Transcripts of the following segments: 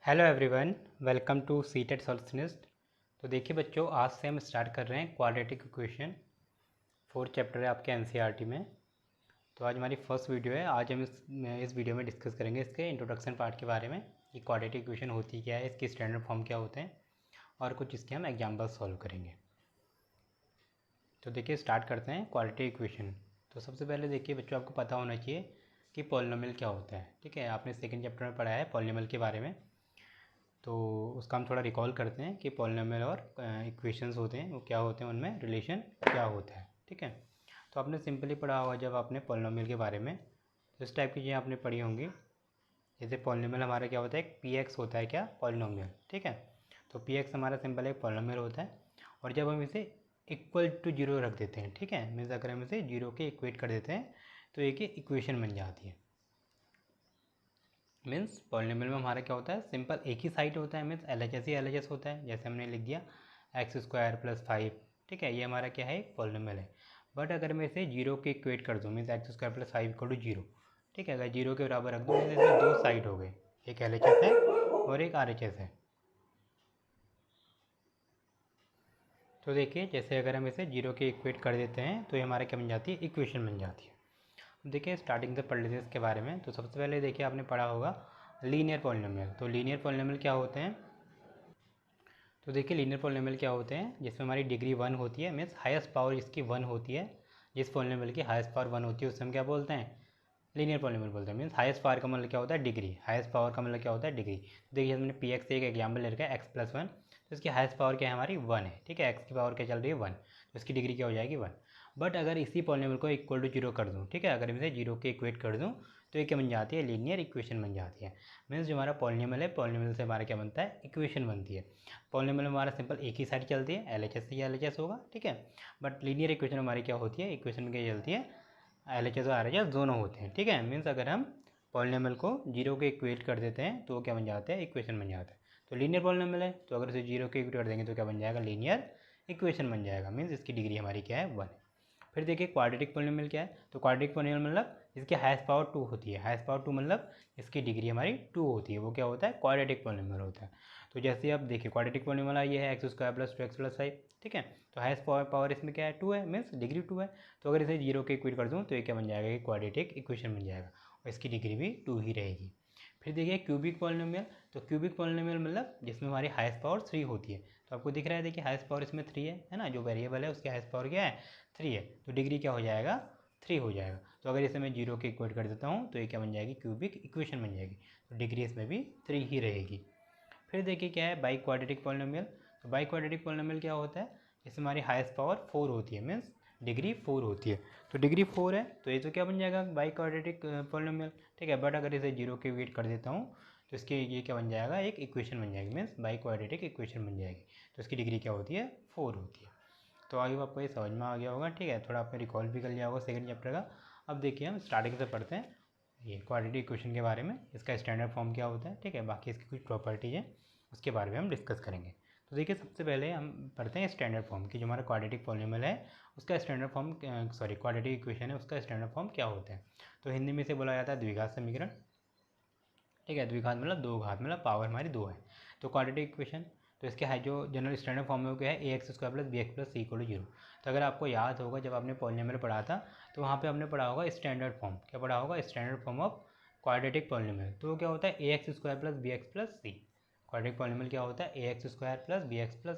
Hello everyone, welcome to seated solutionist. तो देखिए बच्चों, आज से हम स्टार्ट कर रहे हैं क्वाड्रेटिक इक्वेशन। 4th चैप्टर है आपके एनसीईआरटी में। तो आज हमारी फर्स्ट वीडियो है। आज हम इस वीडियो में डिस्कस करेंगे इसके इंट्रोडक्शन पार्ट के बारे में कि क्वाड्रेटिक इक्वेशन होती क्या है, इसकी स्टैंडर्ड फॉर्म क्या होते हैं और कुछ इसके हम एग्जाम्पल सॉल्व करेंगे। तो देखिए स्टार्ट करते हैं क्वाड्रेटिक इक्वेशन। तो सबसे पहले देखिए बच्चों, आपको पता होना चाहिए कि पॉलिनोमियल क्या होता है। ठीक है, आपने सेकेंड चैप्टर में पढ़ा है पॉलिनोमियल के बारे में। तो उसका हम थोड़ा रिकॉल करते हैं कि पॉलिनोमियल और इक्वेशंस होते हैं वो क्या होते हैं, उनमें रिलेशन क्या होता है। ठीक है, तो आपने सिंपली पढ़ा होगा जब आपने पॉलिनोमियल के बारे में, तो इस टाइप की चीज़ें आपने पढ़ी होंगी। जैसे पॉलिनोमियल हमारा क्या होता है, एक पी एक्स होता है क्या, पॉलिनोमियल। ठीक है, तो पी एक्स हमारा सिंपल एक पॉलिनोमियल होता है। और जब हम इसे इक्वल टू जीरो रख देते हैं, ठीक है, मीन्स अगर हम इसे जीरो के इक्वेट कर देते हैं तो एक इक्वेशन बन जाती है। मीन्स पॉलिनोमियल में हमारा क्या होता है, सिंपल एक ही साइड होता है, मीन्स एल एच एस होता है। जैसे हमने लिख दिया x² + 5। ठीक है, ये हमारा क्या है, एक पॉलिनोमियल है। बट अगर मैं इसे जीरो के इक्वेट कर दूँ, मीन्स x² + 5 = 0। ठीक है, अगर जीरो के बराबर रख दूँ मीन्स इसमें दो साइड हो गए, एक एल है और एक आर है। तो देखिए जैसे अगर हम इसे जीरो के इक्वेट कर देते हैं तो ये हमारा क्या बन जाती है, इक्वेशन बन जाती है। देखिए स्टार्टिंग से पढ़ लेते हैं इसके बारे में। तो सबसे पहले देखिए आपने पढ़ा होगा लीनियर पॉलिनोमियल। तो लीनियर पॉलिनोमियल क्या होते हैं, तो देखिए लीनियर पॉलिनोमियल क्या होते हैं, जिसमें हमारी डिग्री 1 होती है, मीन्स हाईएस्ट पावर इसकी 1 होती है। जिस पॉलिनोमियल की हाईएस्ट पावर 1 होती है उससे हम क्या बोलते हैं, लीनियर पॉलिनोमियल बोलते हैं। मीन्स हाईएस्ट पावर का मतलब क्या होता है, डिग्री। हाईएस्ट पावर का मतलब क्या होता है, डिग्री। तो देखिए हमने पी एक्स से एक एग्जाम्पल ले रखा है x+1। तो इसकी हाईएस्ट पावर क्या है, हमारी 1 है। ठीक है, एक्स की पावर क्या चल रही है, 1। तो इसकी डिग्री क्या हो जाएगी, 1। बट अगर इसी पॉलिनोमियल को इक्वल टू जीरो कर दूँ, ठीक है, अगर इसे जीरो के इक्वेट कर दूँ तो ये क्या बन जाती है, लीनियर इक्वेशन बन जाती है। मीन्स जो हमारा पॉलिनोमियल है, पॉलिनोमियल से हमारा क्या बनता है, इक्वेशन बनती है। पॉलिनोमियल में हमारा सिंपल एक ही साइड चलती है, एल एच एस से एल एच एस होगा। ठीक है, बट लीनियर इक्वेशन हमारी क्या होती है, इक्वेशन में क्या चलती है, एल एच एस और आर एच एस दोनों होते हैं। ठीक है, मीन्स अगर हम पॉलिनोमियल को जीरो के इक्वेट कर देते हैं तो क्या बन जाता है, इक्वेशन बन जाता है। तो लीनियर पॉलिनोमियल है तो अगर इसे जीरो के इक्वेट कर देंगे तो क्या बन जाएगा, लीनियर इक्वेशन बन जाएगा। मीन्स इसकी डिग्री हमारी क्या है, 1 है। फिर देखिए क्वाड्रेटिक पॉलिनोमियल क्या है, तो क्वाड्रेटिक पॉलिनोमियल मतलब इसकी हाईएस्ट पावर 2 होती है। हाईएस्ट पावर 2 मतलब इसकी डिग्री हमारी 2 होती है, वो क्या होता है, क्वाड्रेटिक पॉलिनोमियल होता है। तो जैसे आप देखिए क्वाड्रेटिक पॉलिनोमियल ये है x² + 2x + 5। ठीक है, तो हाईएस्ट पावर इसमें क्या है, 2 है, मीन्स डिग्री 2 है। तो अगर इसे जीरो के इक्वेट कर दूँ तो ये क्या बन जाएगा, ये क्वाड्रेटिक इक्वेशन बन जाएगा और इसकी डिग्री भी 2 ही रहेगी। फिर देखिए क्यूबिक पॉलिनोमियल। तो क्यूबिक पॉलिनोमियल मतलब जिसमें हमारी हाईएस्ट पावर 3 होती है। तो आपको दिख रहा है, देखिए हाईएस्ट पावर इसमें 3 है ना, जो वेरिएबल है उसकी हाईएस्ट पावर क्या है, 3 है। तो डिग्री क्या हो जाएगा, 3 हो जाएगा। तो अगर इसे मैं जीरो के इक्वेट कर देता हूँ तो ये क्या बन जाएगी, क्यूबिक इक्वेशन बन जाएगी। तो डिग्री इसमें भी 3 ही रहेगी। फिर देखिए क्या है, बाई क्वाड्रेटिक पॉलिनोमियल। तो बाई क्वाड्रेटिक पॉलिनोमियल क्या होता है, इसमें हमारी हाईएस्ट पावर 4 होती है, मीन्स डिग्री 4 होती है। तो डिग्री 4 है तो ये तो क्या बन जाएगा, बाई क्वाड्रेटिक पॉलिनोमियल। ठीक है, बट अगर इसे जीरो के वेट कर देता हूँ तो इसके ये क्या बन जाएगा, एक इक्वेशन बन जाएगी, मीन्स बाई क्वाड्रेटिक इक्वेशन बन जाएगी। तो इसकी डिग्री क्या होती है, 4 होती है। तो आई होप आपको ये समझ में आ गया होगा। ठीक है, थोड़ा आपने रिकॉल भी कर लिया होगा सेकंड चैप्टर का। अब देखिए हम स्टार्टिंग से पढ़ते हैं ये क्वाड्रेटिक इक्वेशन के बारे में, इसका स्टैंडर्ड फॉर्म क्या होता है। ठीक है, बाकी इसकी कुछ प्रॉपर्टीज हैं उसके बारे में हम डिस्कस करेंगे। तो देखिए सबसे पहले हम पढ़ते हैं स्टैंडर्ड फॉर्म की। जो हमारा क्वाड्रेटिक पॉलिनोमियल है उसका standard form, sorry quadratic equation है उसका स्टैंडर्ड फॉर्म क्या होता है। तो हिंदी में इसे बोला जाता है द्विघात समीकरण। ठीक है, द्विघात मतलब दो घात, मतलब पावर हमारी 2 है। तो क्वाड्रेटिक इक्वेशन, तो इसके है जो जनरल स्टैंडर्ड फॉर्म है वो क्या है, ax² + bx + c = 0। तो अगर आपको याद होगा जब आपने पॉलिनोमियल पढ़ा था तो वहाँ पे आपने पढ़ा होगा स्टैंडर्ड फॉर्म। क्या पढ़ा होगा, standard form of quadratic polynomial. तो वो क्या होता है, ax² + bx + c। Quadratic polynomial क्या होता है, ax² + bx + c।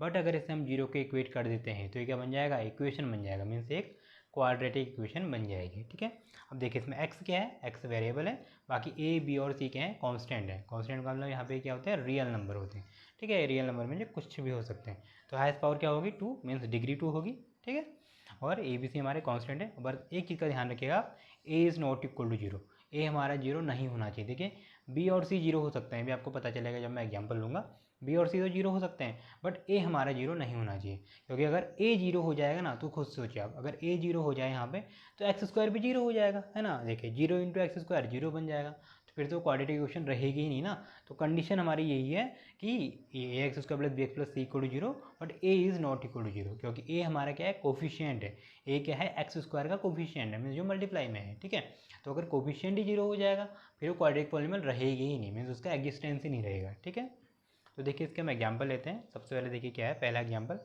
बट अगर इसे हम जीरो के इक्वेट कर देते हैं तो ये क्या बन जाएगा, इक्वेशन बन जाएगा, मीन्स एक क्वाड्रेटिक इक्वेशन बन जाएगी। ठीक है, अब देखिए इसमें x क्या है, x वेरिएबल है, बाकी a b और c क्या है, कांस्टेंट है। कांस्टेंट का मतलब यहाँ पे क्या होता है, रियल नंबर होते हैं। ठीक है, रियल नंबर में जो कुछ भी हो सकते हैं। तो हाईएस्ट पावर क्या होगी, 2, मीन्स डिग्री 2 होगी। ठीक है, और ए बी सी हमारे कांस्टेंट है। बस एक चीज़ का ध्यान रखिएगा आप, a is not equal to zero. A हमारा जीरो नहीं होना चाहिए। देखिए बी और सी जीरो हो सकते हैं, भी आपको पता चलेगा जब मैं एग्जाम्पल लूँगा। बी और सी तो जीरो हो सकते हैं बट ए हमारा जीरो नहीं होना चाहिए, क्योंकि अगर ए जीरो हो जाएगा ना तो खुद सोचिए आप, अगर ए जीरो हो जाए यहाँ पे तो x² भी जीरो हो जाएगा, है ना। देखिए zero into x square zero बन जाएगा। तो फिर तो क्वाड्रेटिक इक्वेशन रहेगी ही नहीं ना। तो कंडीशन हमारी यही है कि A x square plus B x plus C equal to zero, but A is not equal to zero, क्योंकि ए हमारा क्या है, कोफिशिएंट है। ए क्या है, एक्स स्क्वायर का कोफिशिएंट है, मीन्स जो मल्टीप्लाई में है, ठीक है। तो अगर कोफिशिएंट ही जीरो हो जाएगा फिर वो क्वाड्रेटिक पॉलीनॉमियल रहेगी ही नहीं, मीन्स उसका एग्जिस्टेंस ही नहीं रहेगा, ठीक है। तो देखिए इसके हम एग्जाम्पल लेते हैं। सबसे पहले देखिए क्या है, पहला example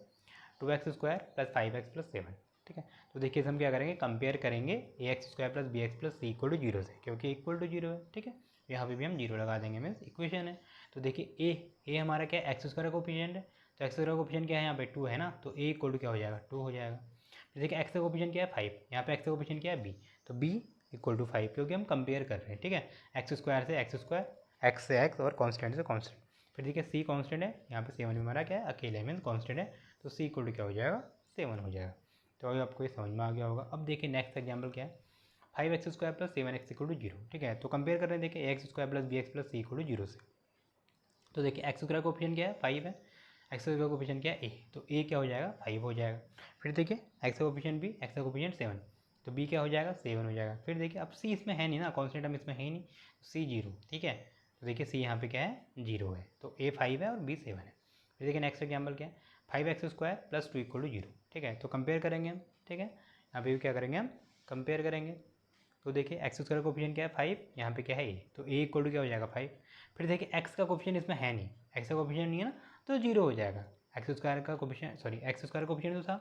2x square plus 5x plus 7, ठीक है। तो देखिए हम क्या करेंगे, कंपेयर करेंगे A x square plus B x plus C equal to zero से, क्योंकि इक्वल टू जीरो है, ठीक है। यहाँ पे भी हम जीरो लगा देंगे, मीन्स इक्वेशन है। तो देखिए ए हमारा क्या है, एक्स स्क्वायर का कोफिशिएंट है, तो एक्स स्क्वायर का कोफिशिएंट क्या है यहाँ पे 2 है ना, तो ए इक्वल टू क्या हो जाएगा, 2 हो जाएगा। फिर देखिए एक्स का कोफिशिएंट क्या है 5, यहाँ पे एक्स का कोफिशिएंट क्या है बी, तो बी इक्वल टू 5, क्योंकि हम कंपेयर कर रहे हैं, ठीक है। एक्स स्क्वायर से एक्स स्क्वायर, एक्स से एक्स और कॉन्स्टेंट से कॉन्स्टेंट। फिर देखिए सी कॉन्स्टेंट है, यहाँ पे 7 भी हमारा क्या है, अकेले मीन्स कॉन्स्टेंट है, तो सी इक्वल टू क्या हो जाएगा, 7 हो जाएगा। तो अभी आपको ये समझ में आ गया होगा। अब देखिए नेक्स्ट एग्जाम्पल क्या है, 5x square plus 7x equal to zero, ठीक है। तो कंपेयर कर रहे हैं, देखिए x square plus B x plus C equal to zero से। तो देखिए एक्स स्क्वायर का ऑप्शन क्या है 5 है, एक्स स्क्वायर का ऑप्शन क्या है ए, तो ए क्या हो जाएगा 5 हो जाएगा। फिर देखिए एक्स का ऑप्शन बी, एक्स का ऑप्शन 7, तो बी क्या हो जाएगा 7 हो जाएगा। फिर देखिए अब सी इसमें है नहीं ना, कॉन्स्टेंट हम इसमें है ही नहीं, सी जीरो, ठीक है। तो देखिए सी यहाँ पे क्या है, जीरो है, तो ए 5 है और बी 7 है। फिर देखिए नेक्स्ट एग्जाम्पल क्या है, 5x square plus 2 equal to zero, ठीक है। तो कंपेयर करेंगे हम, ठीक है। यहाँ पे भी क्या करेंगे हम, कंपेयर करेंगे। तो देखिए एक्स स्क्वायर का कोफिशिएंट क्या है 5, यहाँ पे क्या है ए, तो ए इक्वल टू क्या हो जाएगा 5। फिर देखिए एक्स का कोफिशिएंट इसमें है नहीं, एक्स का कोफिशिएंट नहीं है ना, तो जीरो हो जाएगा। एक्स स्क्वायर का कोफिशिएंट, सॉरी एक्स स्क्वायर का कोफिशिएंट तो था,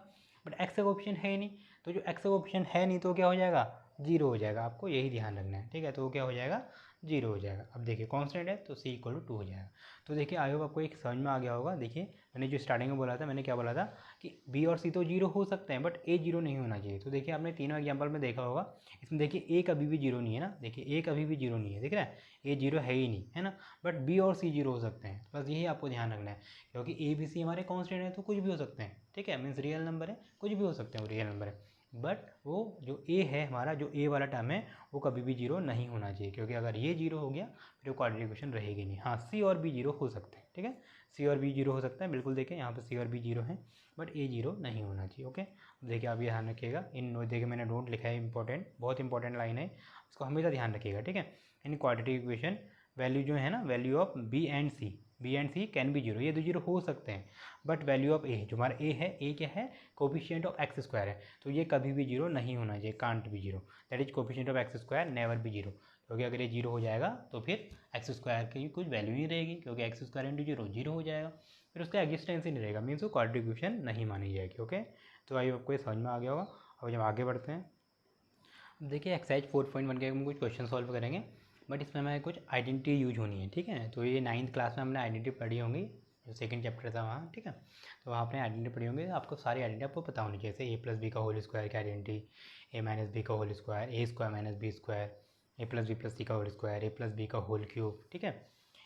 बट एक्स का कोफिशिएंट है ही नहीं, तो जो एक्स का कोफिशिएंट है नहीं तो क्या हो जाएगा, जीरो हो जाएगा। आपको यही ध्यान रखना है, ठीक है। तो वो क्या हो जाएगा, जीरो हो जाएगा। अब देखिए कांस्टेंट है तो सी इक्वल टू 2 हो जाएगा। तो देखिए आई होप आपको एक समझ में आ गया होगा। देखिए मैंने जो स्टार्टिंग में बोला था, मैंने क्या बोला था कि बी और सी तो जीरो हो सकते हैं, बट ए जीरो नहीं होना चाहिए। तो देखिए आपने तीनों एग्जाम्पल में देखा होगा, इसमें देखिए ए कभी भी जीरो नहीं है ना, देखिए ए कभी भी जीरो नहीं है, दिख रहा है, ए जीरो है ही नहीं, है ना। बट बी और सी जीरो हो सकते हैं, बस यही आपको ध्यान रखना है, क्योंकि ए बी सी हमारे कॉन्स्टेंट है तो कुछ भी हो सकते हैं, ठीक है। मीन्स रियल नंबर है, कुछ भी हो सकते हैं, वो रियल नंबर है। बट वो जो ए है हमारा, जो ए वाला टर्म है, वो कभी भी जीरो नहीं होना चाहिए, क्योंकि अगर ये जीरो हो गया फिर वो क्वाड्रेटिक इक्वेशन रहेगी नहीं। हाँ सी और बी जीरो हो सकते हैं, ठीक है, सी और बी जीरो हो सकता है, बिल्कुल। देखें यहाँ पे सी और बी जीरो है, बट ए जीरो नहीं होना चाहिए, ओके। देखिए आप ये ध्यान रखिएगा, इन देखिए मैंने नोट लिखा है, इंपॉर्टेंट, बहुत इंपॉर्टेंट लाइन है, इसको हमेशा ध्यान रखिएगा, ठीक है। इन क्वाड्रेटिक इक्वेशन वैल्यू जो है ना, value of b and c can be zero, ये दो जीरो हो सकते हैं, बट वैल्यू ऑफ ए, जो हमारा ए है, ए क्या है, कोफिशिएंट ऑफ एक्स स्क्वायर है, तो ये कभी भी जीरो नहीं होना चाहिए, can't be zero, that is coefficient of x square never be zero. क्योंकि अगर ये जीरो हो जाएगा तो फिर एक्स स्क्वायर की कुछ वैल्यू नहीं रहेगी, क्योंकि x square into zero zero हो जाएगा, फिर उसका एग्जिस्टेंस ही नहीं रहेगा, मीन्स वो क्वाड्रेटिक इक्वेशन नहीं मानी जाएगी, ओके। तो आई आपको ये समझ में आ गया होगा। अब जब आगे बढ़ते हैं, देखिए एक्सरसाइज 4.1 के हम कुछ क्वेश्चन सॉल्व करेंगे, बट इसमें हमें कुछ आइडेंटिटी यूज होनी है, ठीक है। तो ये 9th क्लास में हमने आइडेंटिटी पढ़ी होंगी, जो सेकंड चैप्टर था वहाँ, ठीक है। तो वहाँ आपने आइडेंटिटी पढ़ी होंगी, आपको सारी आइडेंटिटी आपको पता होनी चाहिए, जैसे ए प्लस बी का होल स्क्वायर की आइडेंटिटी, ए माइनस बी का होल स्क्वायर, ए स्क्वायर माइनस बी स्क्वायर, ए प्लस सी का होल स्क्वायर, ए प्लस बी का होल क्यूब, ठीक है,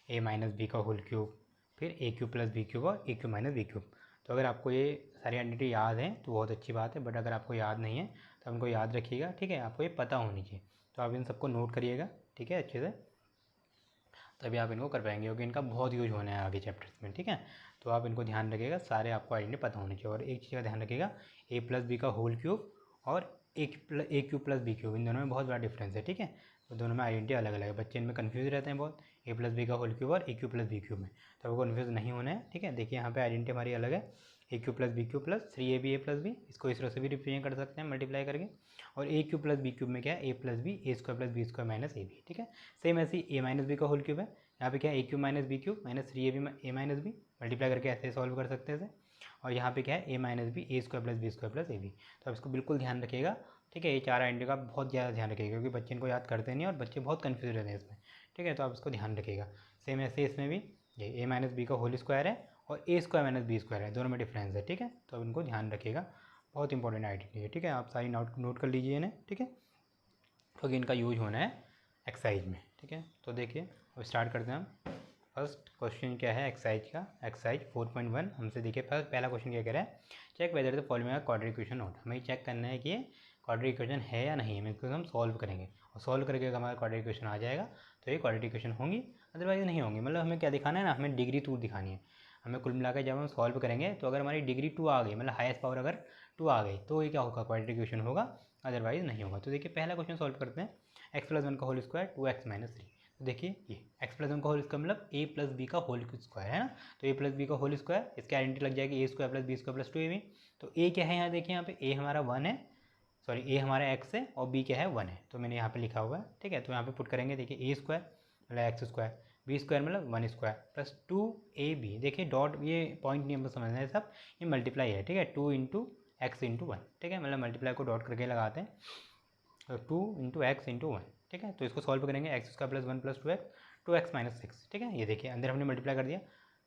ए माइनस बी का होल क्यूब, फिर ए क्यूब प्लस बी क्यूब और A cube minus B cube. तो अगर आपको ये सारी आइडेंटिटी याद है तो बहुत अच्छी बात है, बट अगर आपको याद नहीं है तो उनको याद रखिएगा, ठीक है। आपको ये पता होनी चाहिए, तो आप इन सबको नोट करिएगा, ठीक है, अच्छे से, तभी आप इनको कर पाएंगे, क्योंकि इनका बहुत यूज होना है आगे चैप्टर्स में, ठीक है। तो आप इनको ध्यान रखिएगा, सारे आपको आइडेंटिटी पता होनी चाहिए। और एक चीज़ का ध्यान रखिएगा, ए प्लस बी का होल क्यूब और A cube plus B cube, इन दोनों में बहुत बड़ा डिफरेंस है, ठीक है। तो दोनों में आइडेंटिटी अलग अलग है, बच्चे इनमें कन्फ्यूज रहते हैं बहुत, ए प्लस बी का होल क्यूब और A cube plus B cube में, तो आपको कन्फ्यूज नहीं होना है, ठीक है। देखिए यहाँ पे आइडेंटिटी हमारी अलग है, A cube plus B cube plus 3ab A plus B, इसको इस तरह से भी रिप्रेजेंट कर सकते हैं मल्टीप्लाई करके। और A cube plus B cube में क्या है, A plus B, A square plus B square minus A B, ठीक है। सेम ऐसे ए माइनस बी का होल क्यूब है, यहाँ पे क्या है, A cube minus B cube minus 3ab A minus B, multiply करके ऐसे सॉल्व कर सकते हैं इसे। और यहाँ पे क्या है, A minus B, A square plus B square plus A B. तो आप इसको बिल्कुल ध्यान रखिएगा, ठीक है। ये चार आइडेंटिटी का बहुत ज़्यादा ध्यान रखिएगा, क्योंकि बच्चे इनको याद करते नहीं और बच्चे बहुत कन्फ्यूज रहते हैं इसमें, ठीक है। तो आप इसको ध्यान रखिएगा। सेम ऐसे इसमें भी ये ए माइनस बी का होल स्क्वायर है और ए स्क्वायर माइनस बी स्क्वायर है, दोनों में डिफरेंस है, ठीक है। तो अब इनको ध्यान रखिएगा, बहुत इंपॉर्टेंट आइडेंटिटी है, ठीक है। आप सारी नोट कर लीजिए इन्हें, ठीक है, क्योंकि इनका यूज होना है एक्सरसाइज में, ठीक है। तो देखिए अब स्टार्ट करते हैं हम। फर्स्ट क्वेश्चन क्या है एक्सरसाइज का, एक्सरसाइज 4.1 हमसे देखिए पहला क्वेश्चन क्या कह रहा है, check whether the following quadratic equation not. हमें चेक करना है कि ये क्वाड्रेटिक इक्वेशन है या नहीं है, इसको हम सॉल्व करेंगे, और सॉल्व करके अगर हमारा क्वाड्रेटिक इक्वेशन आ जाएगा तो ये क्वाड्रेटिक इक्वेशन होंगी, अदरवाइज नहीं होंगी। मतलब हमें क्या दिखाना है ना, हमें डिग्री 2 दिखानी है। हमें कुल मिलाकर जब हम सॉल्व करेंगे तो अगर हमारी डिग्री 2 आ गई, मतलब हाईएस्ट पावर अगर 2 आ गई, तो ये क्या होगा, क्वाड्रेटिक इक्वेशन होगा, अदरवाइज नहीं होगा। तो देखिए पहला क्वेश्चन सॉल्व करते हैं, एक्स प्लस 1 का होल स्क्वायर 2x माइनस 3। तो देखिए ये एक्स प्लस वन का होल स्क्वायर मतलब ए प्लस बी का होल स्क्वायर है ना, तो ए प्लस बी का होल स्क्वायर, इसकी आइडेंटिटी लग जाएगी A square plus B square plus 2ab। तो ए क्या है यहाँ देखिए, यहाँ पे ए हमारा 1 है, सॉरी ए हमारा एक्स है और बी क्या है 1 है, तो मैंने यहाँ पे लिखा हुआ है, ठीक है। तो यहाँ पे पुट करेंगे, देखिए ए स्क्वायर मतलब एक्स स्क्वायर, बी स्क्वायर मतलब 1 स्क्वायर प्लस 2ab। देखिए डॉट, ये पॉइंट नहीं हमको समझना है सब, ये मल्टीप्लाई है, ठीक है, 2 इंटू एक्स इंटू 1, ठीक है, मतलब मल्टीप्लाई को डॉट करके लगाते हैं, तो 2 इंटू एक्स इंटू 1, ठीक है। तो इसको सॉल्व करेंगे, x square plus 1 plus 2x minus 6, ठीक है। ये देखिए अंदर हमने मल्टीप्लाई कर दिया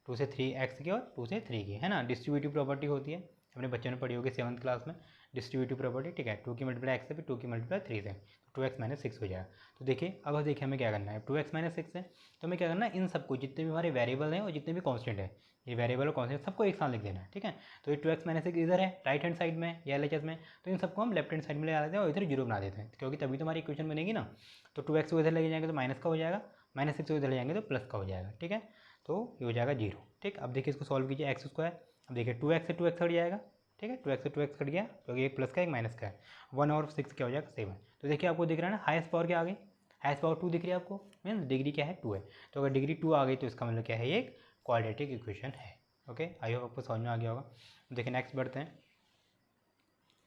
2 से 3 एक्स की और 2 से 3 की, है ना। डिस्ट्रीब्यूटिव प्रॉपर्टी होती है, अपने बच्चों ने पढ़ी होगी 7th क्लास में डिस्ट्रीब्यूटिव प्रॉपर्टी, ठीक है। 2 की मल्टीप्लाई एक्स से भी 2 की मल्टीप्लाई 3 से, तो 2x माइनस 6 हो जाएगा। तो देखिए अब देखिए हमें क्या करना है, 2x माइनस 6 है तो हमें क्या करना है, इन सबको जितने भी हमारे वेरिएबल हैं और जितने भी कॉन्स्टेंट है, ये वेरिएबल और कॉन्स्टेंट सबको एक साथ लिख देना है, ठीक है। तो ये 2x माइनस 6 इधर है राइट हैंड साइड में या LHS में, तो इन सबको हम लेफ्ट हैंड साइड में ले आते हैं और इधर जीरो बना देते हैं, क्योंकि तभी तो हमारी इक्वेशन बनेगी ना। तो 2x को इधर ले जाएंगे तो माइनस का हो जाएगा, माइनस 6 को इधर ले जाएंगे तो प्लस का हो जाएगा, ठीक है। तो ये हो जाएगा 0, ठीक। अब देखिए इसको सॉल्व कीजिए, एक्स स्क्वायर, अब देखिए 2x से 2x कट जाएगा, ठीक है, 2x से 2x कट गया क्योंकि एक प्लस का एक माइनस का है, 1 और 6 क्या हो जाएगा 7। तो देखिए आपको दिख रहा है ना हाईएस्ट पावर क्या आ गई, हाईएस्ट पावर 2 दिख रही है आपको, मीन्स डिग्री क्या है 2 है। तो अगर डिग्री 2 आ गई तो इसका मतलब क्या है, ये एक क्वाड्रेटिक इक्वेशन है। ओके, आई होप आपको समझ में आ गया होगा। देखिए नेक्स्ट बढ़ते हैं,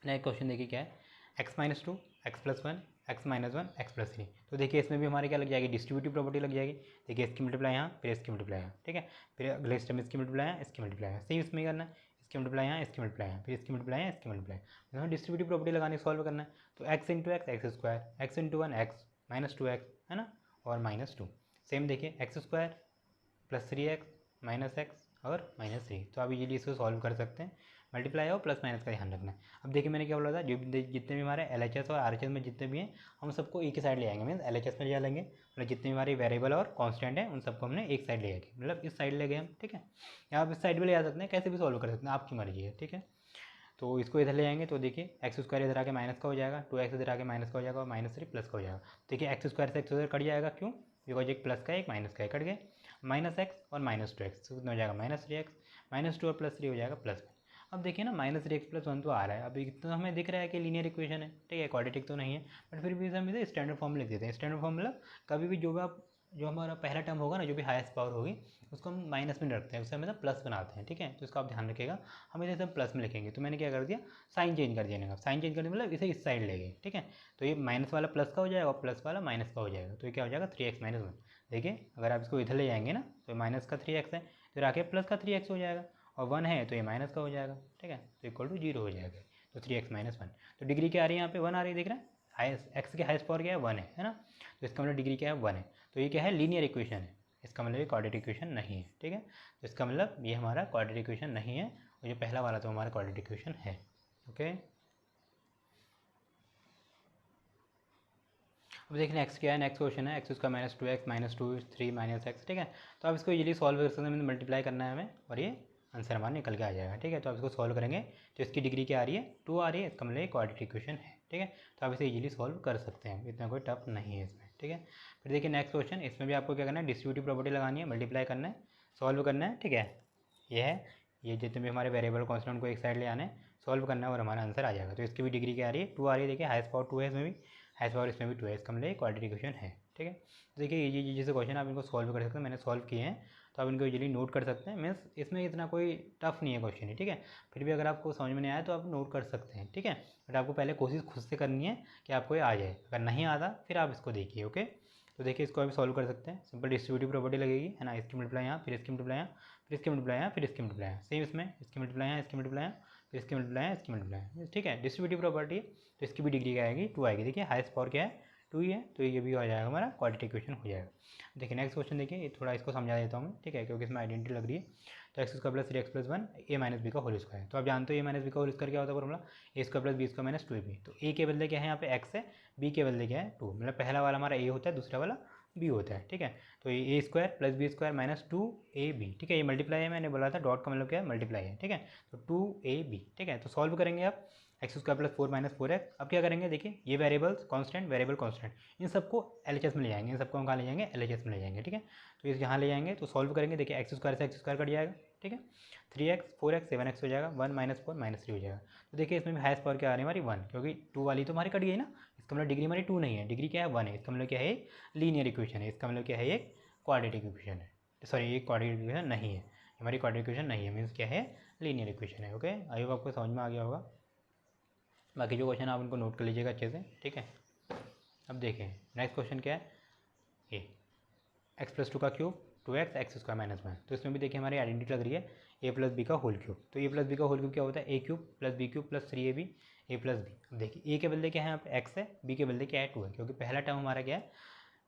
नेक्स्ट क्वेश्चन देखिए क्या है, x minus 2 x plus 1 x minus 1 x plus 3। तो देखिए इसमें भी हमारे क्या लग जाएगी, डिस्ट्रीब्यूटिव प्रॉपर्टी लग जाएगी। देखिए इसकी मल्टीप्लाई यहाँ, फिर इसकी मल्टीप्लाई यहाँ, ठीक है, फिर अगले स्टेप में इसकी मल्टीप्लाई यहाँ, इसकी मल्टीप्लाई यहाँ, सेम इसमें करना है, इसकी मल्टीप्लाई यहाँ, इसकी मल्टीप्लाई यहाँ, फिर इसकी मल्टीप्लाई यहाँ, इसकी मल्टीप्लाई यहाँ, डिस्ट्रीब्यूटिव प्रॉपर्टी लगानी, सॉल्व करना है। तो x into x x square, x into 1 x minus 2x, है ना, और माइनस 2। सेम देखिए x square plus 3x minus x और माइनस 3। तो आप इजीली इसको सॉल्व कर सकते हैं, मल्टीप्लाई और प्लस माइनस का ध्यान रखना है। अब देखिए मैंने क्या बोला था, जो जितने भी हमारे LHS और RHS में जितने भी हैं हम सबको एक ही साइड ले आएंगे, मीन्स LHS में ले लेंगे, मतलब जितने भी हमारे वेरिएबल और कांस्टेंट हैं उन सबको हमने एक साइड ले आएंगे, मतलब इस साइड ले गए हम, ठीक है। या आप इस साइड भी ले आ सकते हैं, कैसे भी सॉल्व कर सकते हैं, आपकी मर्जी है, ठीक है। तो इसको इधर ले आएंगे तो देखिए एक्स स्क्वायर इधर आके माइनस का हो जाएगा, 2x इधर आके माइनस का हो जाएगा और माइनस 3 प्लस का हो जाएगा। देखिए एक्स स्क्वायर से एक्स उधर कट जाएगा, क्यों, बिकॉज एक प्लस का एक माइनस का है, कट गए, माइनस एक्स और माइनस 2x कितना हो जाएगा माइनस 3x, माइनस 2 और प्लस 3 हो जाएगा प्लस 1। अब देखिए ना माइनस 3x प्लस 1 तो आ रहा है, अब इतना हमें दिख रहा है कि लीनियर इक्वेशन है, ठीक है, क्वाड्रेटिक तो नहीं है, बट फिर भी हम इसे स्टैंडर्ड फॉर्म लिख देते हैं। स्टैंडर्ड फॉर्म मतलब कभी भी जो हमारा पहला टर्म होगा ना, जो भी हाईएस्ट पावर होगी उसको हम माइनस में रखते हैं, उससे हम मतलब प्लस बनाते हैं, ठीक है। तो इसका आप ध्यान रखिएगा, हम इसे सब प्लस में लिखेंगे। तो मैंने क्या कर दिया, साइन चेंज कर दिया, साइन चेंज करने मतलब इसे इस साइड ले गए, ठीक है। तो ये माइनस वाला प्लस का हो जाएगा और प्लस वाला माइनस का हो जाएगा, तो ये क्या हो जाएगा 3x माइनस 1। देखिए अगर आप इसको इधर ले जाएंगे ना तो माइनस का 3x है, फिर आके प्लस का 3x हो जाएगा, और 1 है तो ये माइनस का हो जाएगा, ठीक है, तो इक्वल टू 0 हो जाएगा। तो 3x माइनस 1, तो डिग्री क्या आ रही है यहाँ पे 1 आ रही है, देख रहे हैं, हाईएस्ट एक्स की हाईएस्ट पावर क्या है 1 है ना, तो इसका मतलब डिग्री क्या है 1 है। तो ये क्या है, लीनियर इक्वेशन है, इसका मतलब ये क्वाड्रेटिक इक्वेशन नहीं है, ठीक है। तो इसका मतलब ये हमारा क्वाड्रेटिक इक्वेशन नहीं है, और जो पहला वाला तो हमारा क्वाड्रेटिक इक्वेशन है। ओके, अब देखिए नेक्स्ट क्या है, नेक्स्ट क्वेश्चन है एक्स उसका minus 2x minus 2 3 minus x, ठीक है। तो अब इसको इजीली सॉल्व कर सकते हैं, मल्टीप्लाई करना है हमें और ये आंसर हमारा निकल के आ जाएगा, ठीक है। तो आप इसको सॉल्व करेंगे तो इसकी डिग्री क्या आ रही है 2 आ रही है, इसका मतलब क्वाड्रेटिक इक्वेशन है, ठीक है। तो आप इसे इजीली सॉल्व कर सकते हैं, इतना कोई टफ नहीं है इसमें, ठीक है। फिर देखिए नेक्स्ट क्वेश्चन, इसमें भी आपको क्या करना है, डिस्ट्रीब्यूटिव प्रॉपर्टी लगानी है, मल्टीप्लाई करना है, सॉल्व करना है, ठीक है। ये है, ये जितने भी हमारे वेरिएबल कॉन्स्टेंट को एक साइड ले आना है, सॉल्व करना है और हमारा आंसर आ जाएगा। तो इसकी भी डिग्री क्या आ रही है 2 आ रही है, देखिए हाईएस्ट पावर 2 है इसमें भी, हाईएस्ट पावर इसमें भी 2 है, इसका मतलब क्वाड्रेटिक इक्वेशन है, ठीक है। तो देखिए ये जैसे क्वेश्चन आप इनको सॉल्व कर सकते हैं, मैंने सॉल्व किए हैं तो आप इनको इजीली नोट कर सकते हैं, मीन्स इसमें इतना कोई टफ नहीं है क्वेश्चन है, ठीक है। फिर भी अगर आपको समझ में नहीं आया तो आप नोट कर सकते हैं, ठीक है, बट आपको पहले कोशिश खुद से करनी है कि आपको ये आ जाए, अगर नहीं आता फिर आप इसको देखिए। ओके, तो देखिए इसको आप सॉल्व कर सकते हैं, सिंपल डिस्ट्रीब्यूटिव प्रॉपर्टी लगेगी, है ना, इसकी मल्टीप्लाई यहाँ, फिर इसकी मल्टीप्लाई यहाँ, फिर इसकी मल्टीप्लाई यहाँ, फिर इसकी मल्टीप्लाई यहाँ, सेम इसमें इसकी मल्टीप्लाई यहाँ, इसकी मल्टीप्लाई यहाँ, फिर इसकी मल्टीप्लाई यहाँ, इसकी मल्टीप्लाई यहाँ, ठीक है, डिस्ट्रीब्यूटिव प्रॉपर्टी है। तो इसकी भी डिग्री क्या आएगी 2 आएगी, देखिए हाईएस्ट पावर क्या है 2 ही है, तो ये भी आ जाएगा हमारा क्वाड्रेटिक इक्वेशन हो जाएगा। देखिए नेक्स्ट क्वेश्चन देखिए, ये थोड़ा इसको समझा देता हूँ मैं, ठीक है, क्योंकि इसमें आइडेंटिटी लग रही है। तो x square plus 3x plus 1 A minus B का होल स्क्वायर, तो आप जानते हो ए माइनस बी का होल स्क्वायर क्या होता है formula, A square plus B square minus 2ab। तो ए के बदले क्या है यहाँ पे x है, बी के बदले क्या है 2, मतलब पहला वाला हमारा ए होता है, दूसरा वाला बी होता है, ठीक है। तो ये A square plus B square minus 2ab, ठीक है, ये मल्टीप्लाई है, मैंने बोला था डॉट का मतलब क्या है मल्टीप्लाई है, ठीक है। तो 2ab, ठीक है। तो सॉल्व करेंगे आप, x square plus 4 minus 4x। अब क्या करेंगे, देखिए ये variables constant variable constant in सबको LHS में ले जाएंगे, इन सबको हम कहाँ ले जाएंगे LHS में ले जाएंगे, ठीक है। तो इस यहाँ ले जाएंगे तो सॉल्व करेंगे, देखिए एक्स स्क्वायर से एक्स स्क्वायर कट जाएगा, ठीक है। 3x 4x 7x हो जाएगा, 1 - 4 -3 हो जाएगा। तो देखिए इसमें भी हाईएस्ट पावर क्या आ रही है हमारी 1, क्योंकि 2 वाली तो हमारी कट गई ना, इसका मतलब डिग्री हमारी 2 नहीं है, डिग्री क्या है 1 है। इसका मतलब क्या है, लीनियर इक्वेशन है, इसका मतलब क्या है, एक क्वाड्रेटिक इक्वेशन है। सॉरी, ये क्वाड्रेटिक इक्वेशन नहीं है, हमारी क्वाड्रेटिक इक्वेशन नहीं है, मीन्स क्या है, लीनियर इक्वेशन है। ओके, आई होप आपको समझ में आ गया होगा। बाकी जो क्वेश्चन आप उनको नोट कर लीजिएगा अच्छे से, ठीक है। अब देखें नेक्स्ट क्वेश्चन क्या है, ये x+2 का क्यूब 2x x² -1। तो इसमें भी देखिए हमारी आइडेंटिटी लग रही है a+b का होल क्यूब। तो a+b का होल क्यूब क्या होता है, a³ + b³ + 3ab a+b। अब देखिए a के बदले क्या है, यहाँ पे x है, b के बदले क्या है 2 है, क्योंकि पहला टर्म हमारा क्या है,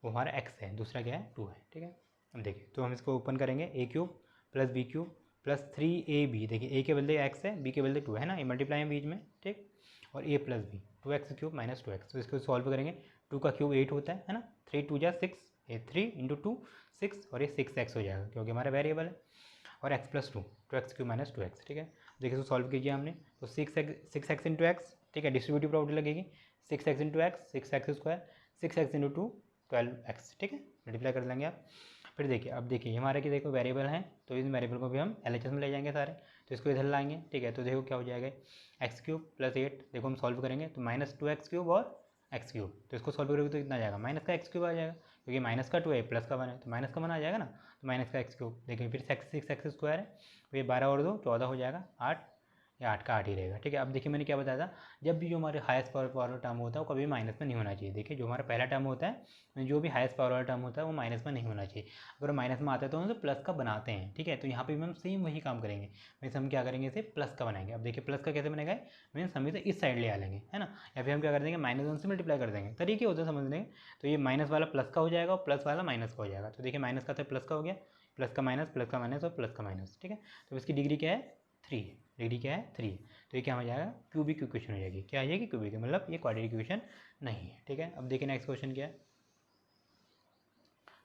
वो हमारा x है, दूसरा क्या है 2 है, ठीक है। अब देखिए तो हम इसको ओपन करेंगे, a³ + b³ + 3ab। देखिए a के बदले x है, b के बदले 2 है ना, ये मल्टीप्लाई है बीच में, ठीक। और a+b 2x³ - 2x। तो इसको सॉल्व करेंगे, 2 का क्यूब 8 होता है ना, 3 2 जा 6, ये 3 × 2 6, और ये 6x हो जाएगा क्योंकि हमारा वेरिएबल है। और x+2 2x³ - 2x, ठीक है। देखिए इसको सॉल्व कीजिए हमने, तो 6x × x, ठीक है, डिस्ट्रीब्यूटिव प्रॉपर्टी लगेगी, 6x × x 6x², 6x × 2 12x, ठीक है, मल्टीप्लाई कर लेंगे आप। फिर देखिए, अब देखिए हमारे की देखो वेरिएबल हैं, तो इन वेरिएबल को भी हम LHS में ले जाएंगे सारे, तो इसको इधर लाएंगे, ठीक है। तो देखो क्या हो जाएगा, x³ + 8, देखो हम सॉल्व करेंगे तो -2x³ और x³, तो इसको सॉल्व करोगे तो कितना आ जाएगा, माइनस का x³ आ जाएगा, क्योंकि माइनस का 2 है, प्लस का 1 है, तो माइनस का 1 आ जाएगा ना, तो माइनस का x³। देखिए फिर 6x² है, तो ये 12 और 2 14 हो जाएगा, 8, या 8 का 8 ही रहेगा, ठीक है। अब देखिए मैंने क्या बताया था, जब भी जो हमारे हाईएस्ट पावर वाला टर्म होता है वो कभी माइनस में नहीं होना चाहिए। देखिए जो हमारा पहला टर्म होता है, जो भी हाईएस्ट पावर वाला टर्म होता है वो माइनस में नहीं होना चाहिए। अगर माइनस में आता है तो हम उसे प्लस का बनाते हैं, ठीक है। तो यहाँ पे भी हम सेम वही काम करेंगे, मीन्स हम क्या करेंगे, इसे प्लस का बनाएंगे। अब देखिए प्लस का कैसे बनेगा, मीन्स हम इसे इस साइड ले आ लेंगे, है ना, या फिर हम क्या कर देंगे, -1 से मल्टीप्लाई कर देंगे, तरीके होते हैं समझने के। तो ये माइनस वाला प्लस का हो जाएगा और प्लस वाला माइनस का हो जाएगा। तो देखिए माइनस का था प्लस का हो गया, प्लस का माइनस और प्लस का माइनस, ठीक है। तो इसकी डिग्री क्या है, 3 है, डिग्री क्या है 3। तो ये क्या हो जाएगा, क्यूबिक इक्वेशन हो जाएगी। क्या आ जाएगी, क्यूबिक, मतलब ये क्वाड्रेटिक इक्वेशन नहीं है, ठीक है। अब देखिए नेक्स्ट क्वेश्चन क्या है,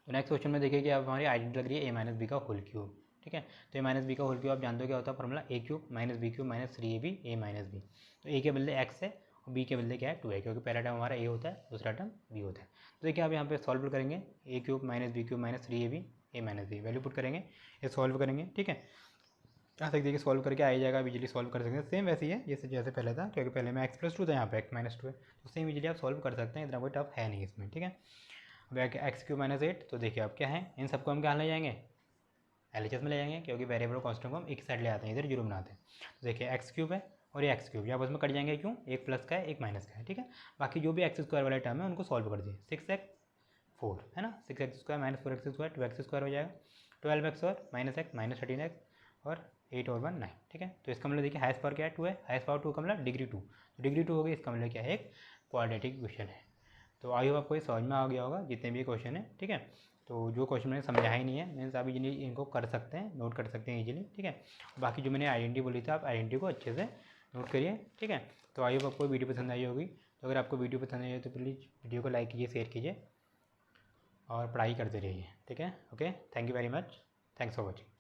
तो नेक्स्ट क्वेश्चन में देखिए कि अब हमारी आइडेंटिटी लग रही है a - b का होल क्यूब, ठीक है। तो a - b का होल क्यूब आप जानते हो क्या होता है formula, a³ - b³ - 3ab a - b। तो a के बदले x है और b के बदले क्या है 2 है, क्योंकि पहला टर्म हमारा a होता है, दूसरा टर्म b होता है। तो देखिए आप यहाँ पे सॉल्व करेंगे, a³ - b³ - 3ab a - b, value put करेंगे, ये सॉल्व करेंगे, ठीक है। यहाँ तक देखिए सॉल्व करके आ ही जाएगा, इजीली सॉल्व कर सकते हैं, सेम वैसे ही है जैसे पहले था, क्योंकि पहले में x+2 था, यहाँ पे x - 2 है, तो सेम इजीली आप सॉल्व कर सकते हैं, इतना कोई टफ है नहीं इसमें, ठीक है। अब x³ - 8, तो देखिए अब क्या है, इन सबको हम क्या ले जाएंगे, LHS में ले जाएंगे, क्योंकि वेरिएबल कांस्टेंट को हम एक साइड ले आते हैं, इधर जीरो बनाते हैं। तो देखिए x³ है और ये x³, ये आपस में कट जाएंगे, क्यों, एक प्लस का है एक माइनस का है, ठीक है। बाकी जो भी x² वाले टर्म है उनको सॉल्व कर दिए, 6x 4 है ना, 6x² - 4x² 2x² हो जाएगा, 12x और -x -13x और 8 और 1 9, ठीक है। तो इसका मतलब देखिए हाईएस्ट पावर क्या है 2 है, हाईएस्ट पावर 2 का मतलब डिग्री 2, तो डिग्री 2 हो गई, इसका मतलब क्या है, एक क्वाड्रेटिक इक्वेशन है। तो आई होप आपको ये समझ में आ गया होगा जितने भी क्वेश्चन है, ठीक है। तो जो क्वेश्चन मैंने समझाया ही नहीं है, मीन्स आप इजीली इनको कर सकते हैं, नोट कर सकते हैं इजीली, ठीक है। बाकी जो मैंने आइडेंटिटी बोली थी, आप आइडेंटिटी को अच्छे से नोट करिए, ठीक है। तो आई होप आपको वीडियो पसंद आई होगी। तो अगर आपको वीडियो पसंद आई है तो प्लीज़ वीडियो को लाइक कीजिए, शेयर कीजिए और पढ़ाई करते रहिए, ठीक है। Okay, thank you very much, thanks for watching.